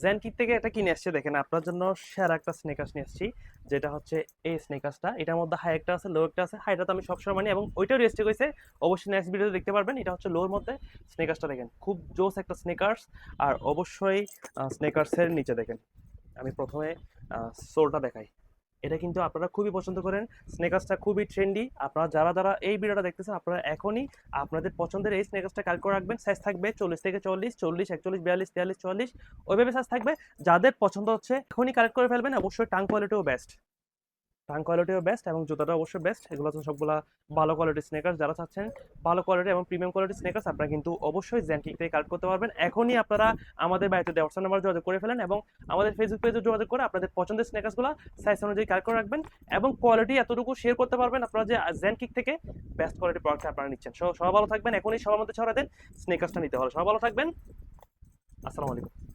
জেনকিক থেকে এটা কিনে আসছে, দেখেন আপনার জন্য সেরা একটা স্নেকার্স নিয়ে আসছি, যেটা হচ্ছে এই স্নেকার্সটা। এটার মধ্যে হাই একটা আছে, লো একটা আছে। হাইটা তো আমি সবসময় মানি এবং ওইটাও রেস্টে হয়েছে, অবশ্যই নেক্সট ভিডিওতে দেখতে পারবেন। এটা হচ্ছে লোর মধ্যে স্নেকার্সটা, দেখেন খুব জোস একটা স্নেকার্স। আর অবশ্যই স্নেকার্সের নিচে দেখেন, আমি প্রথমে সোলটা দেখাই। এটা কিন্তু আপনারা খুবই পছন্দ করেন, স্নেকার্সটা খুবই ট্রেন্ডি। আপনারা যারা যারা এই ভিডিওটা দেখতেছেন, আপনারা এখনই আপনাদের পছন্দের এই স্নেকার্সটা কালেক্ট করে রাখবেন। সাইজ থাকবে 40 থেকে 40, 40, 41, 42, 43, 44, ওইভাবে সাইজ থাকবে। যাদের পছন্দ হচ্ছে এখনই কালেক্ট করে ফেলবেন। অবশ্যই টাং কোয়ালিটিও বেস্ট, টাং কোয়ালিটিও বেস্ট এবং জুতাটা অবশ্যই বেস্ট। এগুলো তো সবগুলা ভালো কোয়ালিটির স্নেকার্স। যারা চাচ্ছেন ভালো কোয়ালিটি এবং প্রিমিয়াম কোয়ালিটির স্নেকার্স, আপনারা কিন্তু অবশ্যই জেনকিক থেকে কালেক্ট করতে পারবেন। এখনই আপনারা আমাদের বাড়িতে হোয়াটসঅ্যাপ নাম্বার যোগাযোগ করে ফেলেন এবং আমাদের ফেসবুক পেজে যোগাযোগ করে আপনাদের পছন্দের স্নেকার্সগুলো সাইজ অনুযায়ী কালেক্ট করে রাখবেন এবং কোয়ালিটি এতটুকু শেয়ার করতে পারবেন আপনারা যে জেনকিক থেকে বেস্ট কোয়ালিটি প্রোডাক্ট আপনারা নিচ্ছেন। সবাই ভালো থাকবেন, এখনই সবার মধ্যে ছড়া দেন স্নেকার্সটা নিতে হলে। সবাই ভালো থাকবেন, আসসালামু আলাইকুম।